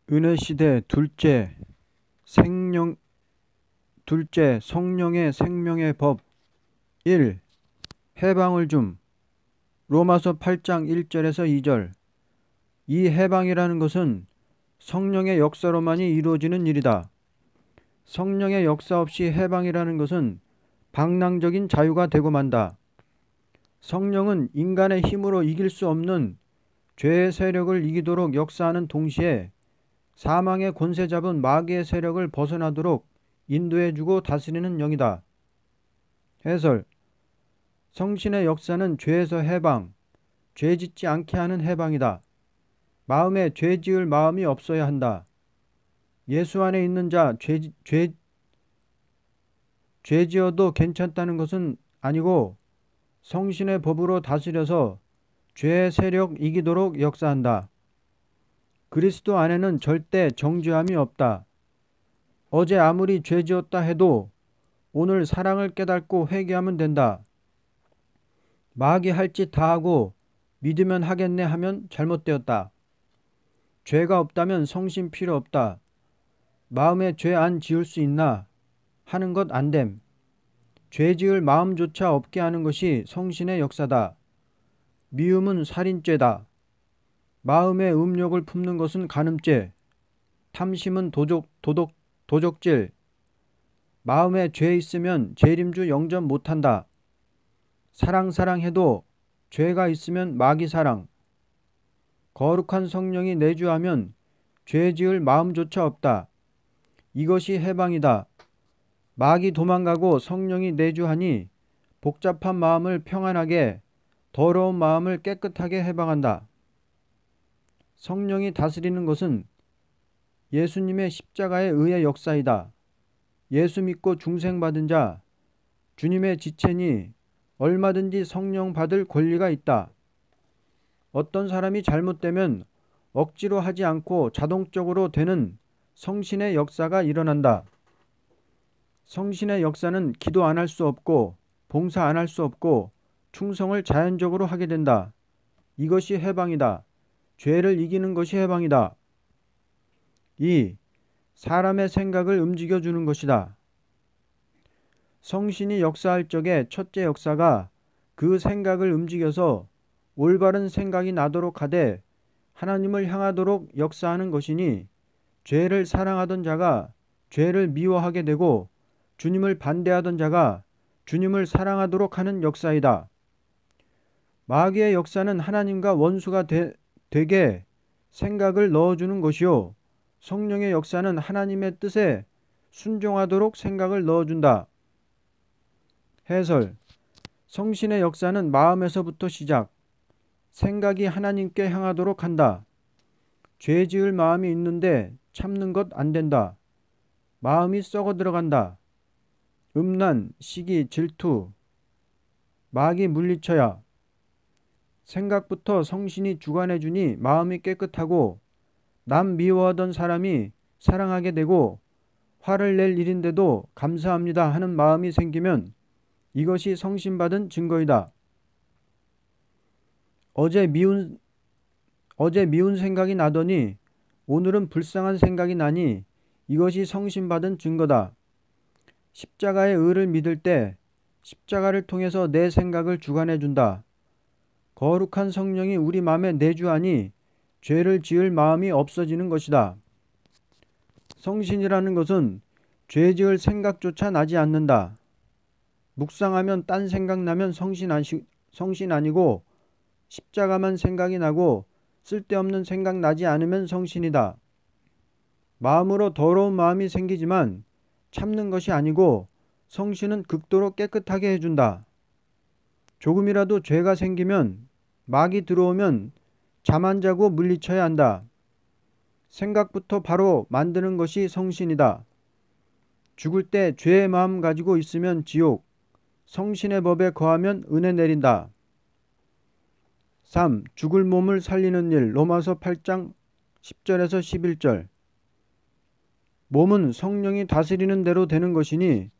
은혜시대 둘째 성령의 생명의 법 1. 해방을 줌. 로마서 8장 1절에서 2절. 이 해방이라는 것은 성령의 역사로만이 이루어지는 일이다. 성령의 역사 없이 해방이라는 것은 방랑적인 자유가 되고 만다. 성령은 인간의 힘으로 이길 수 없는 죄의 세력을 이기도록 역사하는 동시에 사망의 권세 잡은 마귀의 세력을 벗어나도록 인도해주고 다스리는 영이다. 해설. 성신의 역사는 죄에서 해방, 죄 짓지 않게 하는 해방이다. 마음에 죄 지을 마음이 없어야 한다. 예수 안에 있는 자 죄 지어도 괜찮다는 것은 아니고 성신의 법으로 다스려서 죄의 세력 이기도록 역사한다. 그리스도 안에는 절대 정죄함이 없다. 어제 아무리 죄 지었다 해도 오늘 사랑을 깨닫고 회개하면 된다. 마귀 할 짓 다 하고 믿으면 하겠네 하면 잘못되었다. 죄가 없다면 성신 필요 없다. 마음에 죄 안 지을 수 있나 하는 것 안 됨. 죄 지을 마음조차 없게 하는 것이 성신의 역사다. 미움은 살인죄다. 마음에 음욕을 품는 것은 간음죄. 탐심은 도적질. 마음에 죄 있으면 재림주 영접 못한다. 사랑해도 죄가 있으면 마귀 사랑. 거룩한 성령이 내주하면 죄 지을 마음조차 없다. 이것이 해방이다. 마귀 도망가고 성령이 내주하니 복잡한 마음을 평안하게, 더러운 마음을 깨끗하게 해방한다. 성령이 다스리는 것은 예수님의 십자가에 의해 역사이다. 예수 믿고 중생받은 자, 주님의 지체니 얼마든지 성령 받을 권리가 있다. 어떤 사람이 잘못되면 억지로 하지 않고 자동적으로 되는 성신의 역사가 일어난다. 성신의 역사는 기도 안 할 수 없고 봉사 안 할 수 없고 충성을 자연적으로 하게 된다. 이것이 해방이다. 죄를 이기는 것이 해방이다. 2. 사람의 생각을 움직여주는 것이다. 성신이 역사할 적에 첫째 역사가 그 생각을 움직여서 올바른 생각이 나도록 하되 하나님을 향하도록 역사하는 것이니 죄를 사랑하던 자가 죄를 미워하게 되고 주님을 반대하던 자가 주님을 사랑하도록 하는 역사이다. 마귀의 역사는 하나님과 원수가 되게 생각을 넣어주는 것이요. 성령의 역사는 하나님의 뜻에 순종하도록 생각을 넣어준다. 해설. 성신의 역사는 마음에서부터 시작. 생각이 하나님께 향하도록 한다. 죄 지을 마음이 있는데 참는 것 안 된다. 마음이 썩어 들어간다. 음란, 시기, 질투, 마귀 물리쳐야. 생각부터 성신이 주관해주니 마음이 깨끗하고 남 미워하던 사람이 사랑하게 되고 화를 낼 일인데도 감사합니다 하는 마음이 생기면 이것이 성신받은 증거이다. 어제 미운 생각이 나더니 오늘은 불쌍한 생각이 나니 이것이 성신받은 증거다. 십자가의 의를 믿을 때 십자가를 통해서 내 생각을 주관해준다. 거룩한 성령이 우리 마음에 내주하니 죄를 지을 마음이 없어지는 것이다. 성신이라는 것은 죄 지을 생각조차 나지 않는다. 묵상하면 딴 생각 나면 성신 아니고 십자가만 생각이 나고 쓸데없는 생각 나지 않으면 성신이다. 마음으로 더러운 마음이 생기지만 참는 것이 아니고 성신은 극도로 깨끗하게 해준다. 조금이라도 죄가 생기면 마귀 들어오면 잠 안 자고 물리쳐야 한다. 생각부터 바로 만드는 것이 성신이다. 죽을 때 죄의 마음 가지고 있으면 지옥, 성신의 법에 거하면 은혜 내린다. 3. 죽을 몸을 살리는 일. 로마서 8장 10절에서 11절. 몸은 성령이 다스리는 대로 되는 것이니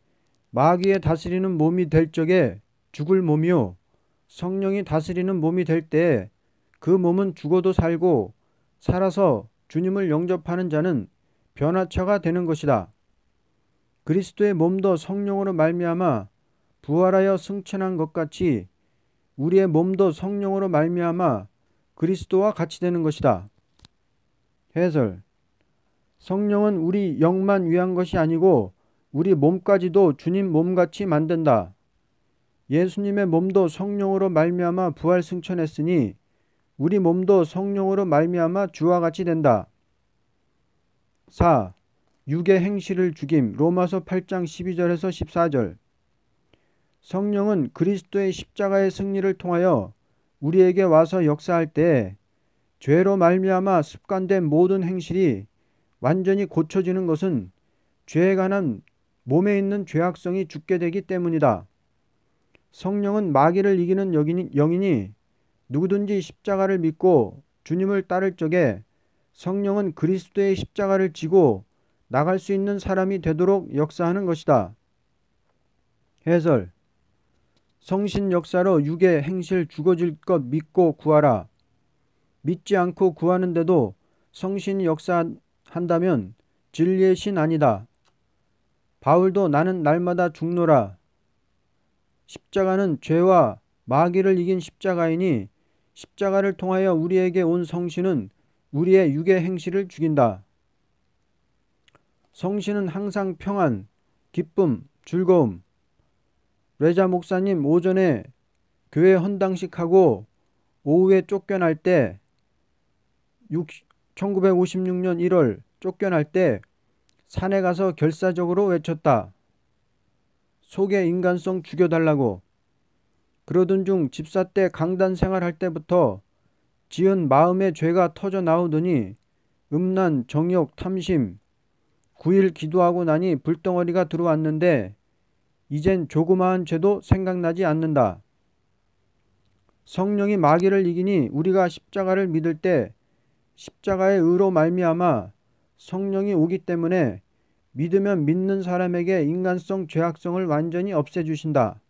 마귀의 다스리는 몸이 될 적에 죽을 몸이요 성령이 다스리는 몸이 될 때에 그 몸은 죽어도 살고 살아서 주님을 영접하는 자는 변화체가 되는 것이다. 그리스도의 몸도 성령으로 말미암아 부활하여 승천한 것 같이 우리의 몸도 성령으로 말미암아 그리스도와 같이 되는 것이다. 해설. 성령은 우리 영만 위한 것이 아니고 우리 몸까지도 주님 몸같이 만든다. 예수님의 몸도 성령으로 말미암아 부활 승천했으니 우리 몸도 성령으로 말미암아 주와 같이 된다. 4. 육의 행실을 죽임. 로마서 8장 12절에서 14절. 성령은 그리스도의 십자가의 승리를 통하여 우리에게 와서 역사할 때 죄로 말미암아 습관된 모든 행실이 완전히 고쳐지는 것은 죄에 관한 몸에 있는 죄악성이 죽게 되기 때문이다. 성령은 마귀를 이기는 영이니 누구든지 십자가를 믿고 주님을 따를 적에 성령은 그리스도의 십자가를 지고 나갈 수 있는 사람이 되도록 역사하는 것이다. 해설. 성신 역사로 육의 행실 죽어질 것 믿고 구하라. 믿지 않고 구하는데도 성신이 역사한다면 진리의 신 아니다. 바울도 나는 날마다 죽노라. 십자가는 죄와 마귀를 이긴 십자가이니 십자가를 통하여 우리에게 온 성신은 우리의 육의 행실을 죽인다. 성신은 항상 평안, 기쁨, 즐거움. 레자 목사님 오전에 교회 헌당식하고 오후에 쫓겨날 때 1956년 1월 쫓겨날 때 산에 가서 결사적으로 외쳤다. 속의 인간성 죽여달라고. 그러던 중 집사 때 강단 생활할 때부터 지은 마음의 죄가 터져 나오더니 음란, 정욕, 탐심, 9일 기도하고 나니 불덩어리가 들어왔는데 이젠 조그마한 죄도 생각나지 않는다. 성령이 마귀를 이기니 우리가 십자가를 믿을 때 십자가의 의로 말미암아 성령이 오기 때문에 믿으면 믿는 사람에게 인간성 죄악성을 완전히 없애주신다.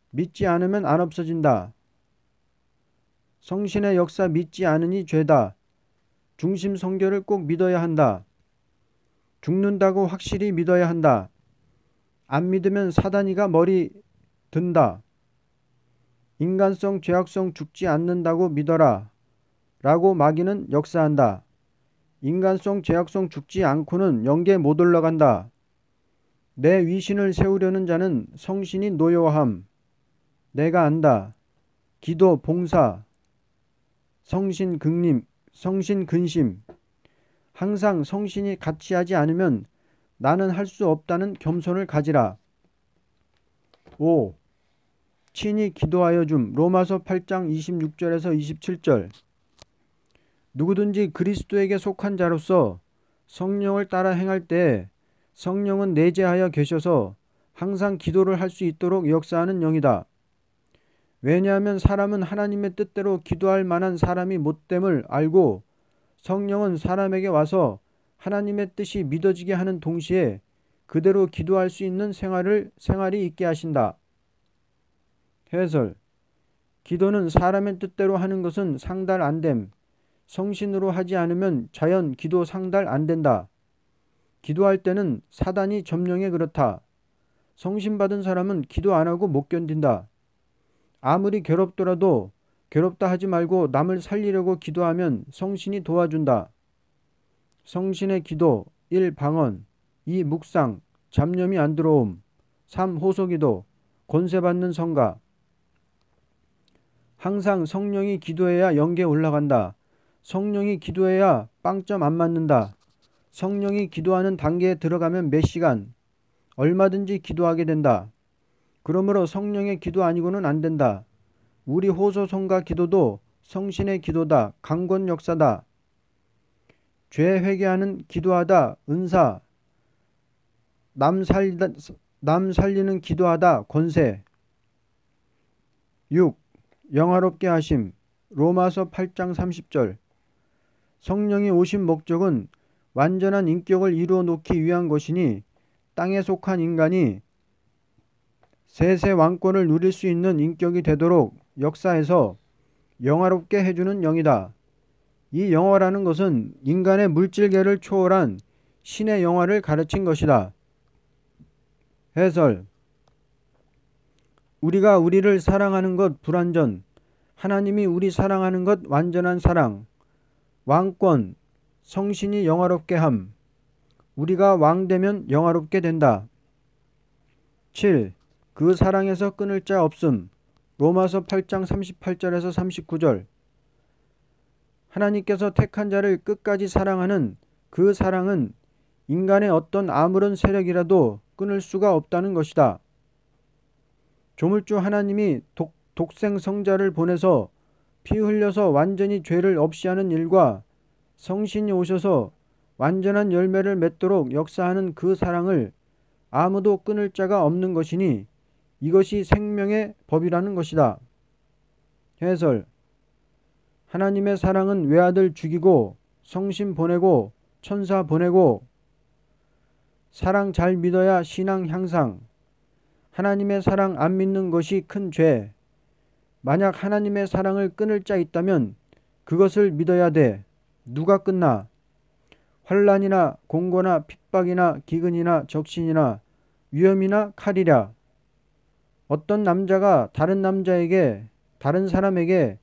믿지 않으면 안 없어진다. 성신의 역사 믿지 않으니 죄다. 중심 성결을 꼭 믿어야 한다. 죽는다고 확실히 믿어야 한다. 안 믿으면 사단이가 머리 든다. 인간성 죄악성 죽지 않는다고 믿어라. 라고 마귀는 역사한다. 인간성 죄악성 죽지 않고는 영계 못 올라간다. 내 위신을 세우려는 자는 성신이 노여함. 내가 안다. 기도, 봉사, 성신 근심. 항상 성신이 같이 하지 않으면 나는 할 수 없다는 겸손을 가지라. 5. 친히 기도하여 줌. 로마서 8장 26절에서 27절. 누구든지 그리스도에게 속한 자로서 성령을 따라 행할 때 성령은 내재하여 계셔서 항상 기도를 할 수 있도록 역사하는 영이다. 왜냐하면 사람은 하나님의 뜻대로 기도할 만한 사람이 못됨을 알고 성령은 사람에게 와서 하나님의 뜻이 믿어지게 하는 동시에 그대로 기도할 수 있는 생활이 있게 하신다. 해설. 기도는 사람의 뜻대로 하는 것은 상달 안 됨. 성신으로 하지 않으면 자연 기도 상달 안 된다. 기도할 때는 사단이 점령해 그렇다. 성신 받은 사람은 기도 안 하고 못 견딘다. 아무리 괴롭더라도 괴롭다 하지 말고 남을 살리려고 기도하면 성신이 도와준다. 성신의 기도 1. 방언 2. 묵상 잡념이 안 들어옴 3. 호소기도 권세받는 성가. 항상 성령이 기도해야 영계 올라간다. 성령이 기도해야 빵점 안 맞는다. 성령이 기도하는 단계에 들어가면 몇 시간 얼마든지 기도하게 된다. 그러므로 성령의 기도 아니고는 안 된다. 우리 호소성가 기도도 성신의 기도다. 강권 역사다. 죄 회개하는 기도하다. 은사. 남 살리는 기도하다. 권세. 6. 영화롭게 하심. 로마서 8장 30절. 성령이 오신 목적은 완전한 인격을 이루어 놓기 위한 것이니 땅에 속한 인간이 세세 왕권을 누릴 수 있는 인격이 되도록 역사해서 영화롭게 해주는 영이다. 이 영화라는 것은 인간의 물질계를 초월한 신의 영화를 가르친 것이다. 해설. 우리가 우리를 사랑하는 것 불완전, 하나님이 우리 사랑하는 것 완전한 사랑, 왕권, 성신이 영화롭게 함, 우리가 왕되면 영화롭게 된다. 7. 그 사랑에서 끊을 자 없음. 로마서 8장 38절에서 39절. 하나님께서 택한 자를 끝까지 사랑하는 그 사랑은 인간의 어떤 아무런 세력이라도 끊을 수가 없다는 것이다. 조물주 하나님이 독생 성자를 보내서 피 흘려서 완전히 죄를 없이 하는 일과 성신이 오셔서 완전한 열매를 맺도록 역사하는 그 사랑을 아무도 끊을 자가 없는 것이니 이것이 생명의 법이라는 것이다. 해설. 하나님의 사랑은 외아들 죽이고 성신 보내고 천사 보내고 사랑 잘 믿어야 신앙 향상. 하나님의 사랑 안 믿는 것이 큰 죄. 만약 하나님의 사랑을 끊을 자 있다면 그것을 믿어야 돼. 누가 끊나? 환난이나 공고나 핍박이나 기근이나 적신이나 위험이나 칼이랴. 어떤 남자가 다른 사람에게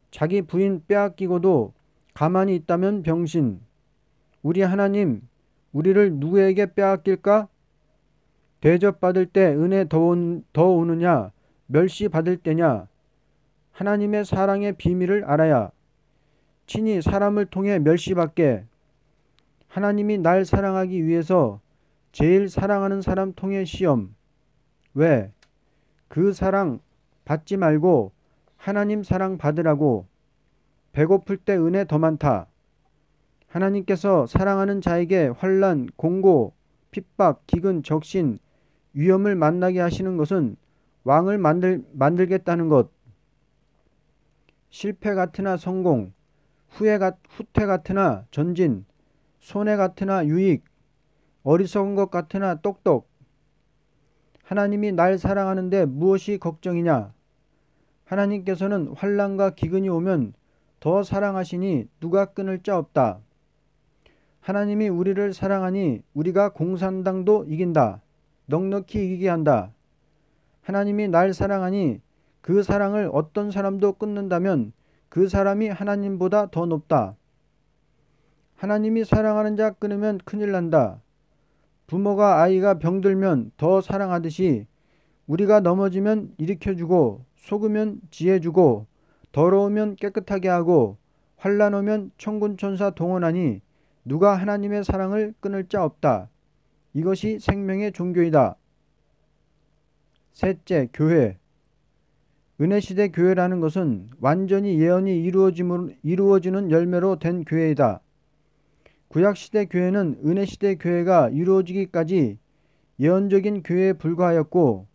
자기 부인 빼앗기고도 가만히 있다면 병신. 우리 하나님 우리를 누구에게 빼앗길까? 대접받을 때 은혜 더 오느냐 멸시받을 때냐. 하나님의 사랑의 비밀을 알아야 친히 사람을 통해 멸시받게. 하나님이 날 사랑하기 위해서 제일 사랑하는 사람 통해 시험. 왜? 그 사랑 받지 말고 하나님 사랑 받으라고. 배고플 때 은혜 더 많다. 하나님께서 사랑하는 자에게 환난, 공고, 핍박, 기근, 적신, 위험을 만나게 하시는 것은 왕을 만들겠다는 것. 실패 같으나 성공, 후퇴 같으나 전진, 손해 같으나 유익, 어리석은 것 같으나 똑똑. 하나님이 날 사랑하는데 무엇이 걱정이냐? 하나님께서는 환난과 기근이 오면 더 사랑하시니 누가 끊을 자 없다. 하나님이 우리를 사랑하니 우리가 공산당도 이긴다. 넉넉히 이기게 한다. 하나님이 날 사랑하니 그 사랑을 어떤 사람도 끊는다면 그 사람이 하나님보다 더 높다. 하나님이 사랑하는 자 끊으면 큰일 난다. 부모가 아이가 병들면 더 사랑하듯이 우리가 넘어지면 일으켜주고 속으면 지혜주고 더러우면 깨끗하게 하고 환난 오면 천군천사 동원하니 누가 하나님의 사랑을 끊을 자 없다. 이것이 생명의 종교이다. 셋째, 교회. 은혜시대 교회라는 것은 완전히 예언이 이루어지는 열매로 된 교회이다. 구약시대 교회는 은혜시대 교회가 이루어지기까지 예언적인 교회에 불과하였고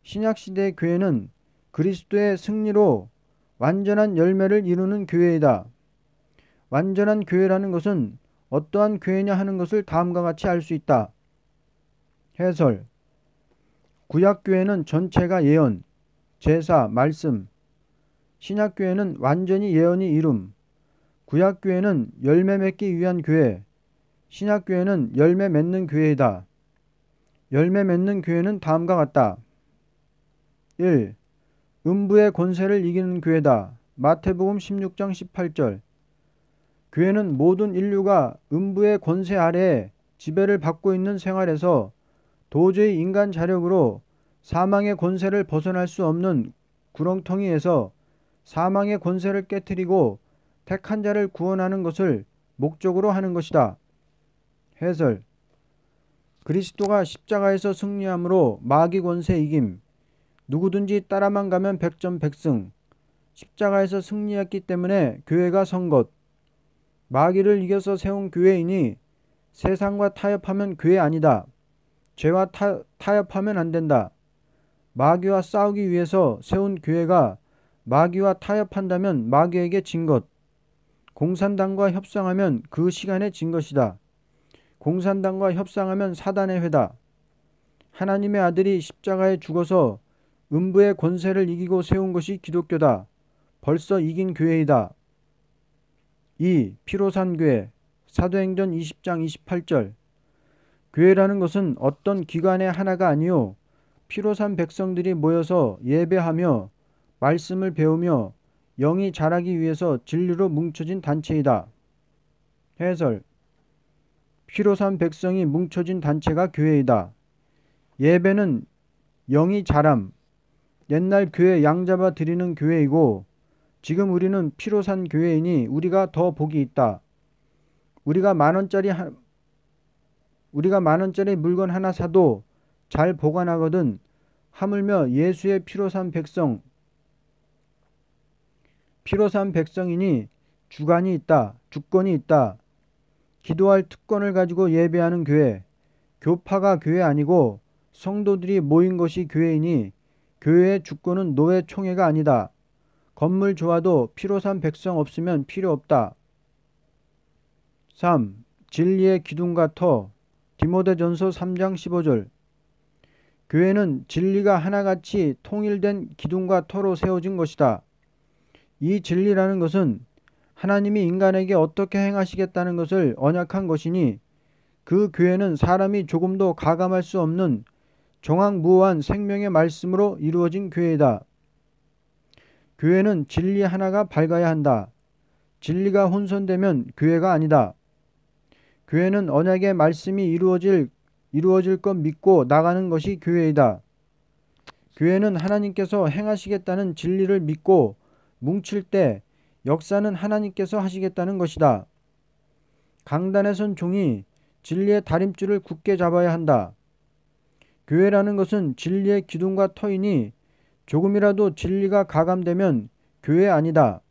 신약시대 교회는 그리스도의 승리로 완전한 열매를 이루는 교회이다. 완전한 교회라는 것은 어떠한 교회냐 하는 것을 다음과 같이 알 수 있다. 해설. 구약교회는 전체가 예언, 제사, 말씀. 신약교회는 완전히 예언이 이룸. 구약교회는 열매 맺기 위한 교회, 신약교회는 열매 맺는 교회이다. 열매 맺는 교회는 다음과 같다. 1. 음부의 권세를 이기는 교회다. 마태복음 16장 18절. 교회는 모든 인류가 음부의 권세 아래에 지배를 받고 있는 생활에서 도저히 인간 자력으로 사망의 권세를 벗어날 수 없는 구렁텅이에서 사망의 권세를 깨뜨리고 택한 자를 구원하는 것을 목적으로 하는 것이다. 해설. 그리스도가 십자가에서 승리함으로 마귀 권세 이김. 누구든지 따라만 가면 백전백승. 십자가에서 승리했기 때문에 교회가 선 것. 마귀를 이겨서 세운 교회이니 세상과 타협하면 교회 아니다. 죄와 타협하면 안 된다. 마귀와 싸우기 위해서 세운 교회가 마귀와 타협한다면 마귀에게 진 것. 공산당과 협상하면 그 시간에 진 것이다. 공산당과 협상하면 사단의 회다. 하나님의 아들이 십자가에 죽어서 음부의 권세를 이기고 세운 것이 기독교다. 벌써 이긴 교회이다. 2. 피로산 교회 사도행전 20장 28절 교회라는 것은 어떤 기관의 하나가 아니요 피로산 백성들이 모여서 예배하며 말씀을 배우며 영이 자라기 위해서 진리로 뭉쳐진 단체이다. 해설 피로산 백성이 뭉쳐진 단체가 교회이다. 예배는 영이 자람, 옛날 교회 양잡아 드리는 교회이고 지금 우리는 피로산 교회이니 우리가 더 복이 있다. 우리가 만 원짜리 물건 하나 사도 잘 보관하거든 하물며 예수의 피로산 백성이니 주관이 있다. 주권이 있다. 기도할 특권을 가지고 예배하는 교회, 교파가 교회 아니고 성도들이 모인 것이 교회이니 교회의 주권은 노회 총회가 아니다. 건물 좋아도 피로산 백성 없으면 필요 없다. 3. 진리의 기둥과 터 디모데전서 3장 15절 교회는 진리가 하나같이 통일된 기둥과 터로 세워진 것이다. 이 진리라는 것은 하나님이 인간에게 어떻게 행하시겠다는 것을 언약한 것이니 그 교회는 사람이 조금도 가감할 수 없는 정확무오한 생명의 말씀으로 이루어진 교회이다. 교회는 진리 하나가 밝아야 한다. 진리가 혼선되면 교회가 아니다. 교회는 언약의 말씀이 이루어질 것 믿고 나가는 것이 교회이다. 교회는 하나님께서 행하시겠다는 진리를 믿고 뭉칠 때 역사는 하나님께서 하시겠다는 것이다. 강단에 선 종이 진리의 다림줄을 굳게 잡아야 한다. 교회라는 것은 진리의 기둥과 터이니 조금이라도 진리가 가감되면 교회 아니다.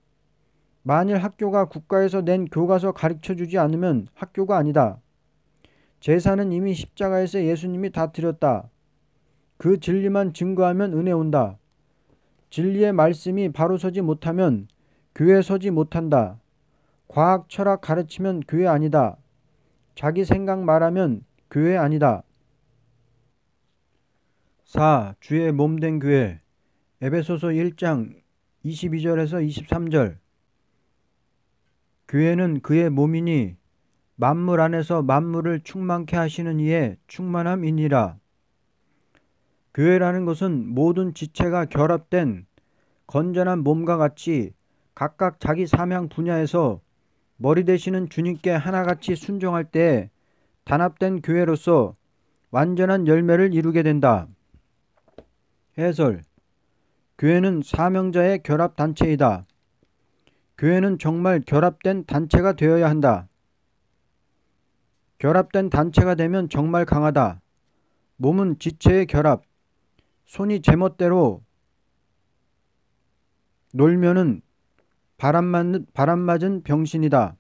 만일 학교가 국가에서 낸 교과서 가르쳐주지 않으면 학교가 아니다. 제사는 이미 십자가에서 예수님이 다 드렸다. 그 진리만 증거하면 은혜 온다. 진리의 말씀이 바로 서지 못하면 교회 서지 못한다. 과학, 철학 가르치면 교회 아니다. 자기 생각 말하면 교회 아니다. 4. 주의 몸된 교회 에베소서 1장 22절에서 23절 교회는 그의 몸이니 만물 안에서 만물을 충만케 하시는 이의 충만함이니라. 교회라는 것은 모든 지체가 결합된 건전한 몸과 같이 각각 자기 사명 분야에서 머리 되시는 주님께 하나같이 순종할 때에 단합된 교회로서 완전한 열매를 이루게 된다. 해설 교회는 사명자의 결합단체이다. 교회는 정말 결합된 단체가 되어야 한다. 결합된 단체가 되면 정말 강하다. 몸은 지체의 결합, 손이 제멋대로 놀면은 바람 맞은 병신이다.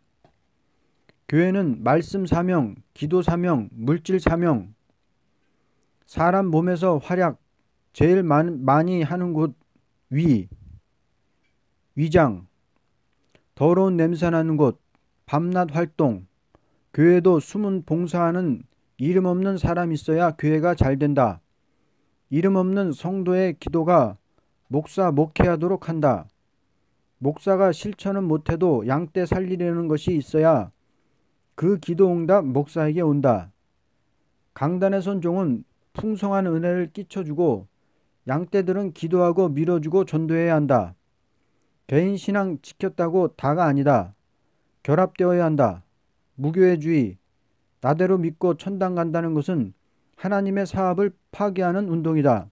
교회는 말씀 사명, 기도 사명, 물질 사명, 사람 몸에서 활약, 제일 많이 하는 곳 위장, 더러운 냄새 나는 곳, 밤낮 활동, 교회도 숨은 봉사하는 이름 없는 사람 있어야 교회가 잘 된다. 이름 없는 성도의 기도가 목사 목회하도록 한다. 목사가 실천은 못해도 양떼 살리려는 것이 있어야 그 기도 응답 목사에게 온다. 강단에 선 종은 풍성한 은혜를 끼쳐주고 양떼들은 기도하고 밀어주고 전도해야 한다. 개인 신앙 지켰다고 다가 아니다. 결합되어야 한다. 무교회주의, 나대로 믿고 천당 간다는 것은 하나님의 사업을 파괴하는 운동이다.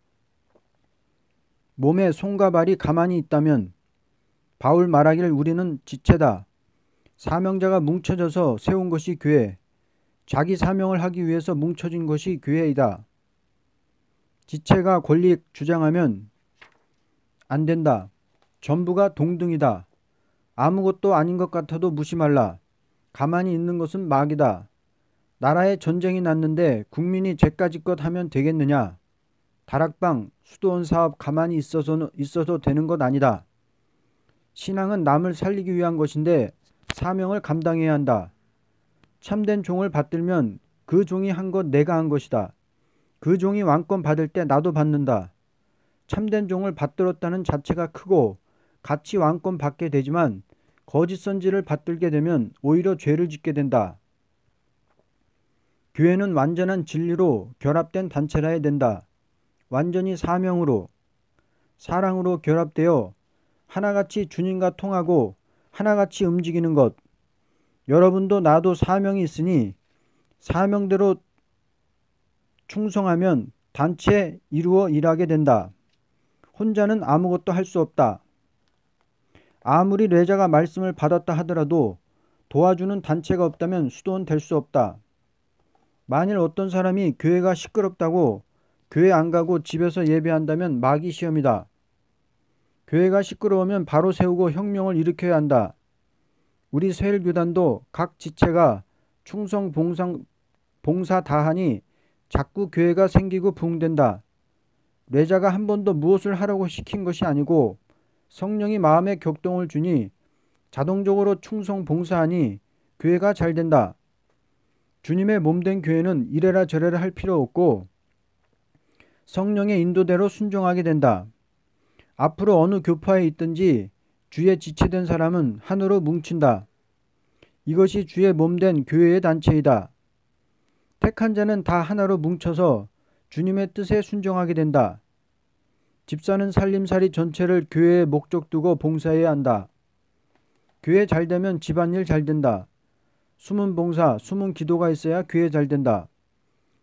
몸에 손과 발이 가만히 있다면 바울 말하기를 우리는 지체다. 사명자가 뭉쳐져서 세운 것이 교회, 자기 사명을 하기 위해서 뭉쳐진 것이 교회이다. 지체가 권리 주장하면 안 된다. 전부가 동등이다. 아무것도 아닌 것 같아도 무시 말라. 가만히 있는 것은 막이다. 나라에 전쟁이 났는데 국민이 제까지껏 하면 되겠느냐. 다락방, 수도원 사업 가만히 있어도 되는 것 아니다. 신앙은 남을 살리기 위한 것인데 사명을 감당해야 한다. 참된 종을 받들면 그 종이 한 것 내가 한 것이다. 그 종이 왕권 받을 때 나도 받는다. 참된 종을 받들었다는 자체가 크고 같이 왕권 받게 되지만 거짓 선지를 받들게 되면 오히려 죄를 짓게 된다. 교회는 완전한 진리로 결합된 단체라 해야 된다. 완전히 사명으로, 사랑으로 결합되어 하나같이 주님과 통하고 하나같이 움직이는 것. 여러분도 나도 사명이 있으니 사명대로 충성하면 단체 이루어 일하게 된다. 혼자는 아무것도 할 수 없다. 아무리 레자가 말씀을 받았다 하더라도 도와주는 단체가 없다면 수도원 될 수 없다. 만일 어떤 사람이 교회가 시끄럽다고 교회 안 가고 집에서 예배한다면 마귀 시험이다. 교회가 시끄러우면 바로 세우고 혁명을 일으켜야 한다. 우리 세일교단도 각 지체가 충성 봉사 다하니 자꾸 교회가 생기고 부흥된다. 레자가 한 번도 무엇을 하라고 시킨 것이 아니고 성령이 마음에 격동을 주니 자동적으로 충성 봉사하니 교회가 잘 된다. 주님의 몸된 교회는 이래라 저래라 할 필요 없고 성령의 인도대로 순종하게 된다. 앞으로 어느 교파에 있든지 주에 지체된 사람은 하나로 뭉친다. 이것이 주의 몸된 교회의 단체이다. 택한 자는 다 하나로 뭉쳐서 주님의 뜻에 순종하게 된다. 집사는 살림살이 전체를 교회의 목적 두고 봉사해야 한다. 교회 잘 되면 집안일 잘 된다. 숨은 봉사, 숨은 기도가 있어야 교회 잘 된다.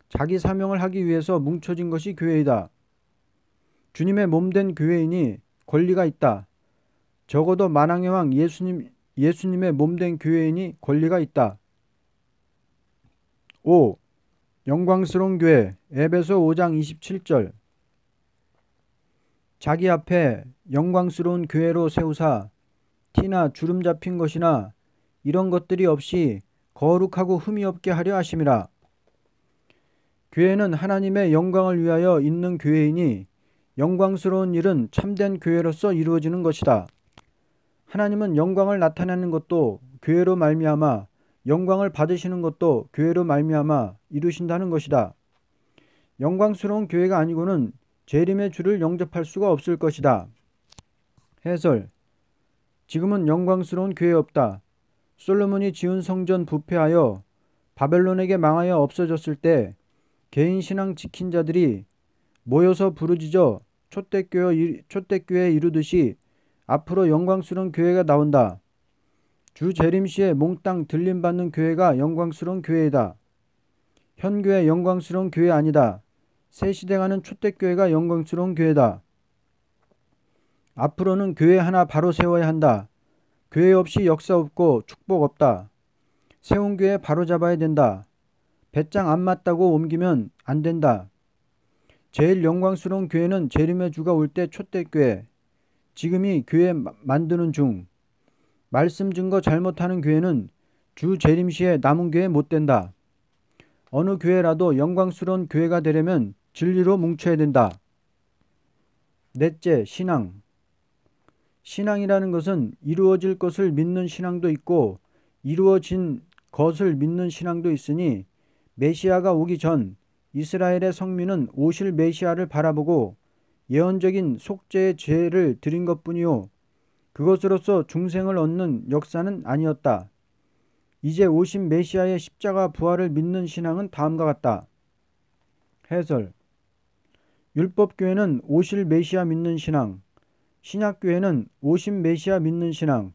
자기 사명을 하기 위해서 뭉쳐진 것이 교회이다. 주님의 몸된 교회이니 권리가 있다. 적어도 만왕의 왕 예수님의 몸된 교회이니 권리가 있다. 5. 영광스러운 교회 에베소 5장 27절 자기 앞에 영광스러운 교회로 세우사 티나 주름 잡힌 것이나 이런 것들이 없이 거룩하고 흠이 없게 하려 하심이라. 교회는 하나님의 영광을 위하여 있는 교회이니 영광스러운 일은 참된 교회로서 이루어지는 것이다. 하나님은 영광을 나타내는 것도 교회로 말미암아 영광을 받으시는 것도 교회로 말미암아 이루신다는 것이다. 영광스러운 교회가 아니고는 재림의 주를 영접할 수가 없을 것이다. 해설. 지금은 영광스러운 교회 없다. 솔로몬이 지은 성전 부패하여 바벨론에게 망하여 없어졌을 때 개인 신앙 지킨 자들이 모여서 부르짖어 초대교회 이루듯이 앞으로 영광스러운 교회가 나온다. 주 재림 시에 몽땅 들림받는 교회가 영광스러운 교회이다. 현교회 영광스러운 교회 아니다. 새 시대가는 초대교회가 영광스러운 교회다. 앞으로는 교회 하나 바로 세워야 한다. 교회 없이 역사 없고 축복 없다. 세운 교회 바로 잡아야 된다. 배짱 안 맞다고 옮기면 안 된다. 제일 영광스러운 교회는 재림의 주가 올 때 초대교회. 지금이 교회 만드는 중. 말씀 증거 잘못하는 교회는 주 재림 시에 남은 교회 못 된다. 어느 교회라도 영광스러운 교회가 되려면 진리로 뭉쳐야 된다. 넷째, 신앙. 신앙이라는 것은 이루어질 것을 믿는 신앙도 있고 이루어진 것을 믿는 신앙도 있으니 메시아가 오기 전 이스라엘의 성민은 오실 메시아를 바라보고 예언적인 속죄의 죄를 드린 것뿐이요 그것으로서 중생을 얻는 역사는 아니었다. 이제 오신 메시아의 십자가 부활을 믿는 신앙은 다음과 같다. 해설. 율법교회는 오실 메시아 믿는 신앙, 신약교회는 오신 메시아 믿는 신앙.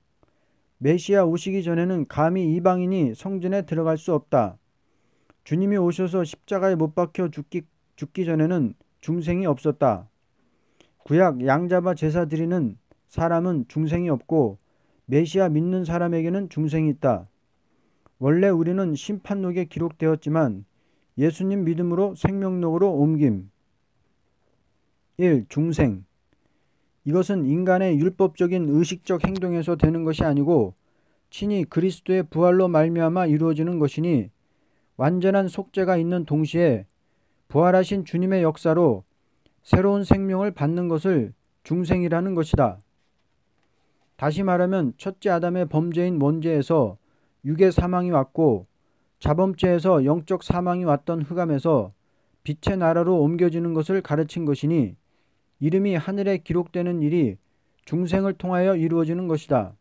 메시아 오시기 전에는 감히 이방인이 성전에 들어갈 수 없다. 주님이 오셔서 십자가에 못 박혀 죽기 전에는 중생이 없었다. 구약 양잡아 제사 드리는 사람은 중생이 없고 메시아 믿는 사람에게는 중생이 있다. 원래 우리는 심판록에 기록되었지만 예수님 믿음으로 생명록으로 옮김. 1. 중생. 이것은 인간의 율법적인 의식적 행동에서 되는 것이 아니고 친히 그리스도의 부활로 말미암아 이루어지는 것이니 완전한 속죄가 있는 동시에 부활하신 주님의 역사로 새로운 생명을 받는 것을 중생이라는 것이다. 다시 말하면 첫째 아담의 범죄인 원죄에서 육의 사망이 왔고 자범죄에서 영적 사망이 왔던 흑암에서 빛의 나라로 옮겨지는 것을 가르친 것이니 이름이 하늘에 기록되는 일이 중생을 통하여 이루어지는 것이다.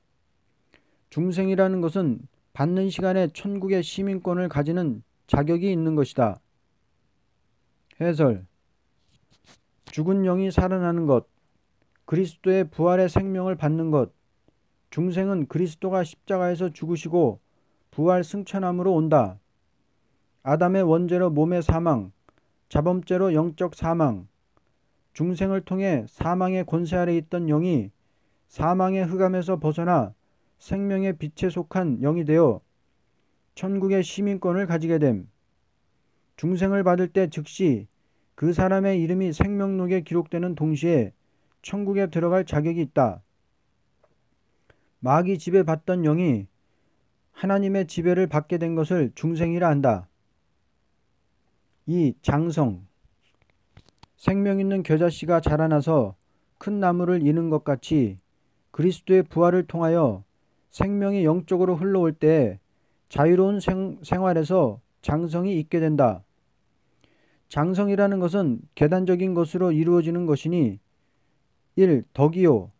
중생이라는 것은 받는 시간에 천국의 시민권을 가지는 자격이 있는 것이다. 해설. 죽은 영이 살아나는 것, 그리스도의 부활의 생명을 받는 것, 중생은 그리스도가 십자가에서 죽으시고 부활 승천함으로 온다. 아담의 원죄로 몸의 사망, 자범죄로 영적 사망, 중생을 통해 사망의 권세 아래 있던 영이 사망의 흑암에서 벗어나 생명의 빛에 속한 영이 되어 천국의 시민권을 가지게 됨. 중생을 받을 때 즉시 그 사람의 이름이 생명록에 기록되는 동시에 천국에 들어갈 자격이 있다. 마귀 지배받던 영이 하나님의 지배를 받게 된 것을 중생이라 한다. 이 장성. 생명 있는 겨자씨가 자라나서 큰 나무를 이는 것 같이 그리스도의 부활을 통하여 생명이 영적으로 흘러올 때 자유로운 생활에서 장성이 있게 된다. 장성이라는 것은 계단적인 것으로 이루어지는 것이니 1. 덕이요,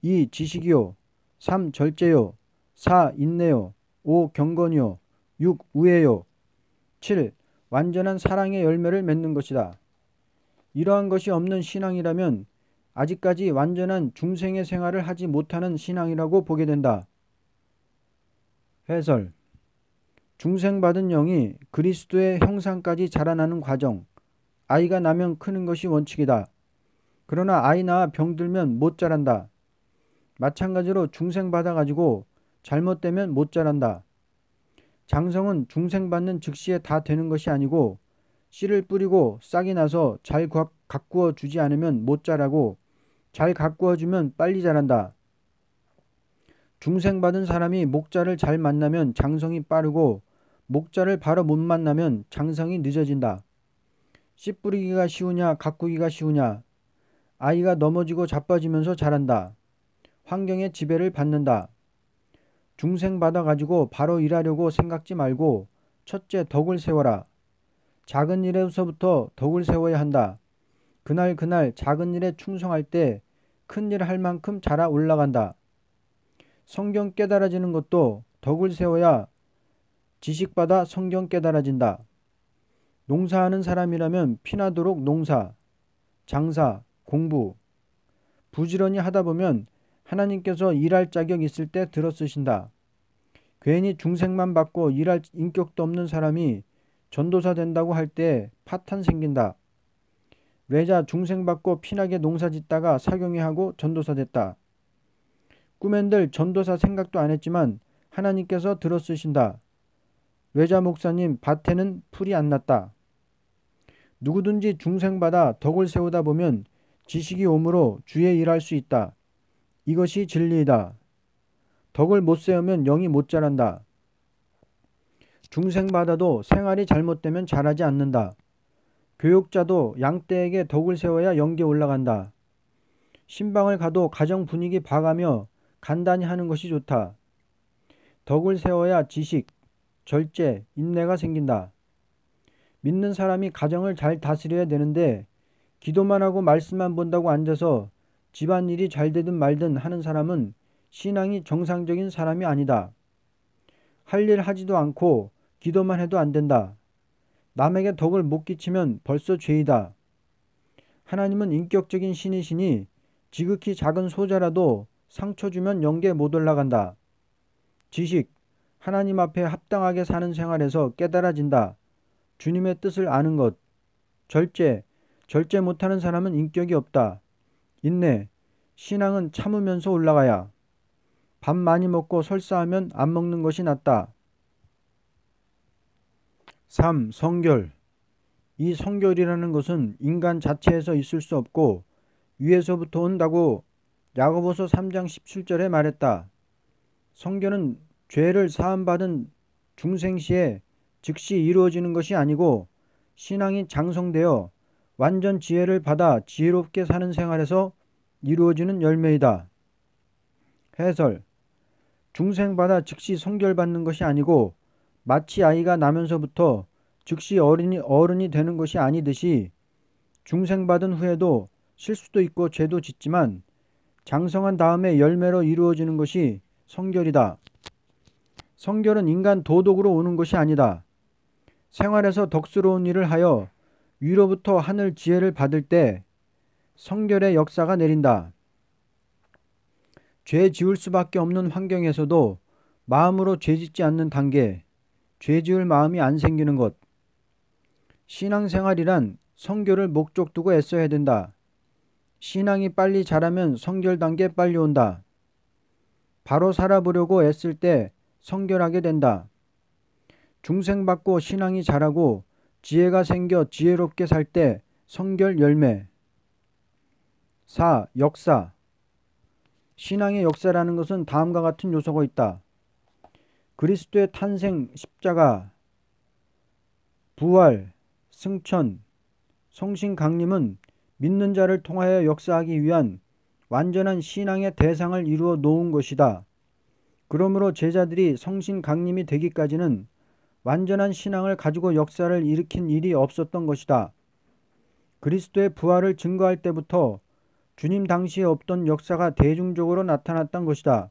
2. 지식이요, 3. 절제요, 4. 인내요, 5. 경건이요, 6. 우애요, 7. 완전한 사랑의 열매를 맺는 것이다. 이러한 것이 없는 신앙이라면 아직까지 완전한 중생의 생활을 하지 못하는 신앙이라고 보게 된다. 해설. 중생받은 영이 그리스도의 형상까지 자라나는 과정, 아이가 나면 크는 것이 원칙이다. 그러나 아이 낳아 병들면 못 자란다. 마찬가지로 중생받아가지고 잘못되면 못 자란다. 장성은 중생받는 즉시에 다 되는 것이 아니고 씨를 뿌리고 싹이 나서 잘 가꾸어 주지 않으면 못 자라고 잘 가꾸어 주면 빨리 자란다. 중생받은 사람이 목자를 잘 만나면 장성이 빠르고 목자를 바로 못 만나면 장성이 늦어진다. 씨 뿌리기가 쉬우냐 가꾸기가 쉬우냐. 아이가 넘어지고 자빠지면서 자란다. 환경의 지배를 받는다. 중생 받아가지고 바로 일하려고 생각지 말고 첫째 덕을 세워라. 작은 일에서부터 덕을 세워야 한다. 그날 작은 일에 충성할 때 큰 일 할 만큼 자라 올라간다. 성경 깨달아지는 것도 덕을 세워야 지식받아 성경 깨달아진다. 농사하는 사람이라면 피나도록 농사, 장사, 공부, 부지런히 하다 보면 하나님께서 일할 자격 있을 때 들어쓰신다. 괜히 중생만 받고 일할 인격도 없는 사람이 전도사 된다고 할 때 파탄 생긴다. 외자 중생 받고 피나게 농사 짓다가 사경회하고 전도사 됐다. 꿈엔들 전도사 생각도 안 했지만 하나님께서 들어쓰신다. 외자 목사님 밭에는 풀이 안 났다. 누구든지 중생받아 덕을 세우다 보면 지식이 오므로 주의 일할 수 있다. 이것이 진리이다. 덕을 못 세우면 영이 못 자란다. 중생받아도 생활이 잘못되면 자라지 않는다. 교육자도 양떼에게 덕을 세워야 영계 올라간다. 신방을 가도 가정 분위기 봐가며 간단히 하는 것이 좋다. 덕을 세워야 지식, 절제, 인내가 생긴다. 믿는 사람이 가정을 잘 다스려야 되는데 기도만 하고 말씀만 본다고 앉아서 집안일이 잘 되든 말든 하는 사람은 신앙이 정상적인 사람이 아니다. 할 일 하지도 않고 기도만 해도 안 된다. 남에게 덕을 못 끼치면 벌써 죄이다. 하나님은 인격적인 신이시니 지극히 작은 소자라도 상처 주면 영계 못 올라간다. 지식, 하나님 앞에 합당하게 사는 생활에서 깨달아진다. 주님의 뜻을 아는 것. 절제 못하는 사람은 인격이 없다. 인내, 신앙은 참으면서 올라가야. 밥 많이 먹고 설사하면 안 먹는 것이 낫다. 3. 성결. 이 성결이라는 것은 인간 자체에서 있을 수 없고 위에서부터 온다고 야고보서 3장 17절에 말했다. 성결은 죄를 사함받은 중생시에 즉시 이루어지는 것이 아니고 신앙이 장성되어 완전 지혜를 받아 지혜롭게 사는 생활에서 이루어지는 열매이다. 해설. 중생받아 즉시 성결받는 것이 아니고 마치 아이가 나면서부터 즉시 어른이 되는 것이 아니듯이 중생받은 후에도 실수도 있고 죄도 짓지만 장성한 다음에 열매로 이루어지는 것이 성결이다. 성결은 인간 도덕으로 오는 것이 아니다. 생활에서 덕스러운 일을 하여 위로부터 하늘 지혜를 받을 때 성결의 역사가 내린다. 죄 지을 수밖에 없는 환경에서도 마음으로 죄 짓지 않는 단계, 죄 지을 마음이 안 생기는 것. 신앙생활이란 성결을 목적 두고 애써야 된다. 신앙이 빨리 자라면 성결 단계 빨리 온다. 바로 살아보려고 애쓸 때 성결하게 된다. 중생받고 신앙이 자라고 지혜가 생겨 지혜롭게 살 때 성결 열매. 4. 역사. 신앙의 역사라는 것은 다음과 같은 요소가 있다. 그리스도의 탄생, 십자가, 부활, 승천, 성신 강림은 믿는 자를 통하여 역사하기 위한 완전한 신앙의 대상을 이루어 놓은 것이다. 그러므로 제자들이 성신 강림이 되기까지는 완전한 신앙을 가지고 역사를 일으킨 일이 없었던 것이다. 그리스도의 부활을 증거할 때부터 주님 당시에 없던 역사가 대중적으로 나타났던 것이다.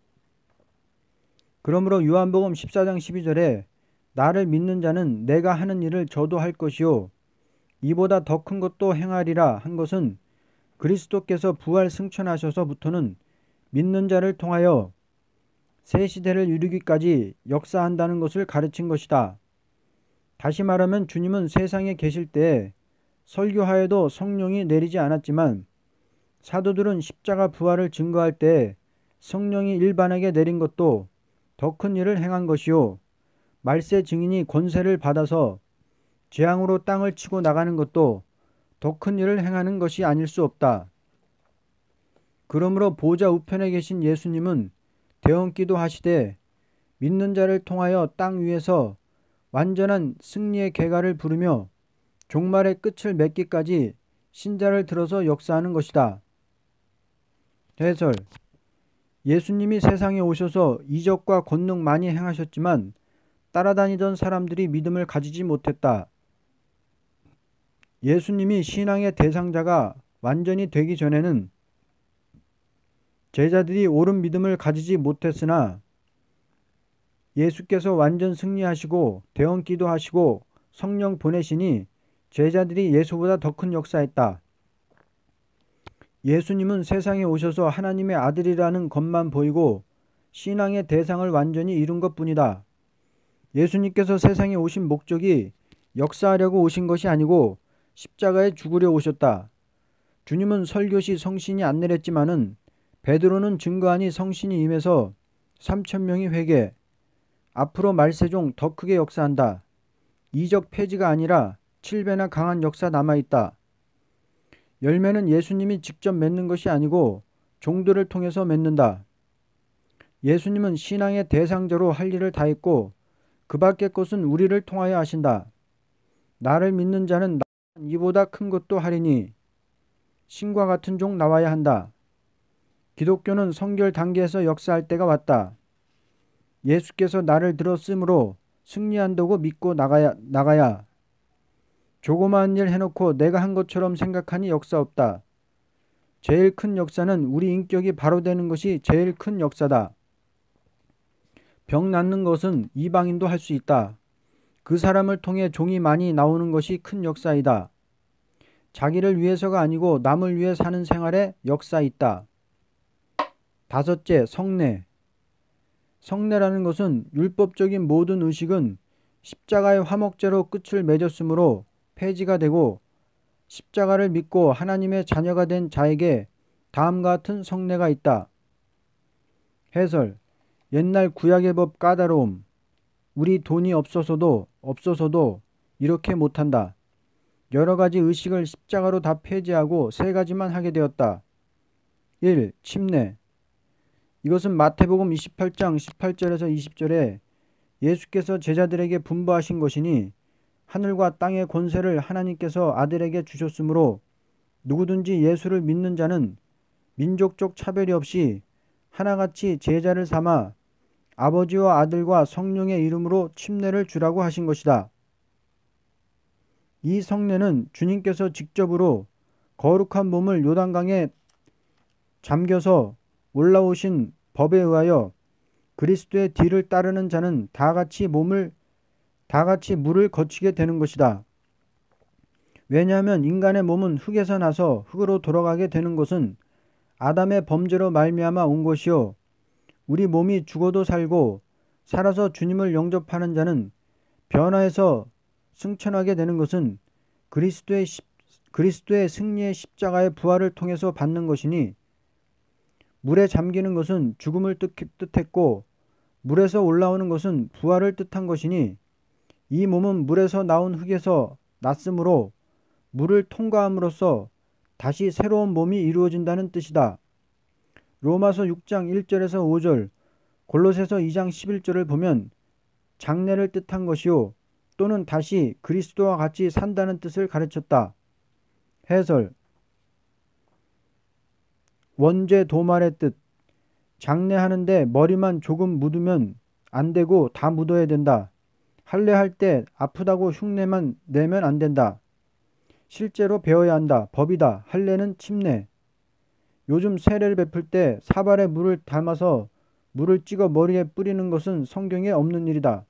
그러므로 요한복음 14장 12절에 나를 믿는 자는 내가 하는 일을 저도 할 것이요 이보다 더 큰 것도 행하리라 한 것은 그리스도께서 부활 승천하셔서부터는 믿는 자를 통하여 새 시대를 이루기까지 역사한다는 것을 가르친 것이다. 다시 말하면 주님은 세상에 계실 때 설교하여도 성령이 내리지 않았지만 사도들은 십자가 부활을 증거할 때 성령이 일반에게 내린 것도 더 큰 일을 행한 것이요 말세 증인이 권세를 받아서 재앙으로 땅을 치고 나가는 것도 더 큰 일을 행하는 것이 아닐 수 없다. 그러므로 보좌 우편에 계신 예수님은 대언기도 하시되 믿는 자를 통하여 땅 위에서 완전한 승리의 개가를 부르며 종말의 끝을 맺기까지 신자를 들어서 역사하는 것이다. 해설. 예수님이 세상에 오셔서 이적과 권능 많이 행하셨지만 따라다니던 사람들이 믿음을 가지지 못했다. 예수님이 신앙의 대상자가 완전히 되기 전에는 제자들이 옳은 믿음을 가지지 못했으나 예수께서 완전 승리하시고 대언기도 하시고 성령 보내시니 제자들이 예수보다 더 큰 역사했다. 예수님은 세상에 오셔서 하나님의 아들이라는 것만 보이고 신앙의 대상을 완전히 이룬 것뿐이다. 예수님께서 세상에 오신 목적이 역사하려고 오신 것이 아니고 십자가에 죽으려 오셨다. 주님은 설교 시 성신이 안 내렸지만은 베드로는 증거하니 성신이 임해서 3,000명이 회개. 앞으로 말세종 더 크게 역사한다. 이적 폐지가 아니라 7배나 강한 역사 남아있다. 열매는 예수님이 직접 맺는 것이 아니고 종들을 통해서 맺는다. 예수님은 신앙의 대상자로 할 일을 다했고 그 밖의 것은 우리를 통하여 하신다. 나를 믿는 자는 이보다 큰 것도 하리니 신과 같은 종 나와야 한다. 기독교는 성결 단계에서 역사할 때가 왔다. 예수께서 나를 들어 쓰므로 승리한다고 믿고 나가야. 조그마한 일 해놓고 내가 한 것처럼 생각하니 역사 없다. 제일 큰 역사는 우리 인격이 바로 되는 것이 제일 큰 역사다. 병 낫는 것은 이방인도 할 수 있다. 그 사람을 통해 종이 많이 나오는 것이 큰 역사이다. 자기를 위해서가 아니고 남을 위해 사는 생활에 역사 있다. 5째, 성례. 성례라는 것은 율법적인 모든 의식은 십자가의 화목제로 끝을 맺었으므로 폐지가 되고 십자가를 믿고 하나님의 자녀가 된 자에게 다음과 같은 성례가 있다. 해설. 옛날 구약의 법 까다로움. 우리 돈이 없어서도 이렇게 못한다. 여러 가지 의식을 십자가로 다 폐지하고 3가지만 하게 되었다. 1. 침례. 이것은 마태복음 28장 18절에서 20절에 예수께서 제자들에게 분부하신 것이니 하늘과 땅의 권세를 하나님께서 아들에게 주셨으므로 누구든지 예수를 믿는 자는 민족적 차별이 없이 하나같이 제자를 삼아 아버지와 아들과 성령의 이름으로 침례를 주라고 하신 것이다. 이 성례는 주님께서 직접으로 거룩한 몸을 요단강에 잠겨서 올라오신 법에 의하여 그리스도의 뒤를 따르는 자는 다 같이 물을 거치게 되는 것이다. 왜냐하면 인간의 몸은 흙에서 나서 흙으로 돌아가게 되는 것은 아담의 범죄로 말미암아 온 것이요 우리 몸이 죽어도 살고 살아서 주님을 영접하는 자는 변화해서 승천하게 되는 것은 그리스도의 승리의 십자가의 부활을 통해서 받는 것이니 물에 잠기는 것은 죽음을 뜻했고 물에서 올라오는 것은 부활을 뜻한 것이니 이 몸은 물에서 나온 흙에서 났으므로 물을 통과함으로써 다시 새로운 몸이 이루어진다는 뜻이다. 로마서 6장 1절에서 5절, 골로새서 2장 11절을 보면 장례를 뜻한 것이요 또는 다시 그리스도와 같이 산다는 뜻을 가르쳤다. 해설 원죄 도말의 뜻 장례하는데 머리만 조금 묻으면 안 되고 다 묻어야 된다. 할례할 때 아프다고 흉내만 내면 안 된다. 실제로 배워야 한다. 법이다. 할례는 침례. 요즘 세례를 베풀 때 사발에 물을 담아서 물을 찍어 머리에 뿌리는 것은 성경에 없는 일이다.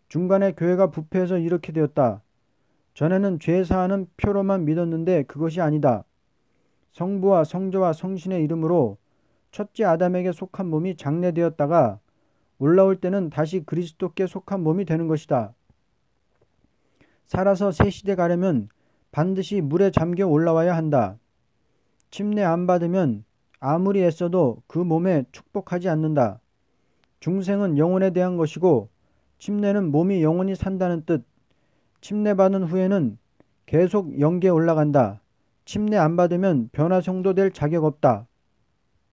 중간에 교회가 부패해서 이렇게 되었다. 전에는 죄 사하는 표로만 믿었는데 그것이 아니다. 성부와 성자와 성신의 이름으로 첫째 아담에게 속한 몸이 장례되었다가 올라올 때는 다시 그리스도께 속한 몸이 되는 것이다. 살아서 새 시대 가려면 반드시 물에 잠겨 올라와야 한다. 침례 안 받으면 아무리 애써도 그 몸에 축복하지 않는다. 중생은 영혼에 대한 것이고 침례는 몸이 영원히 산다는 뜻. 침례 받은 후에는 계속 영계에 올라간다. 침례 안 받으면 변화 성도 될 자격 없다.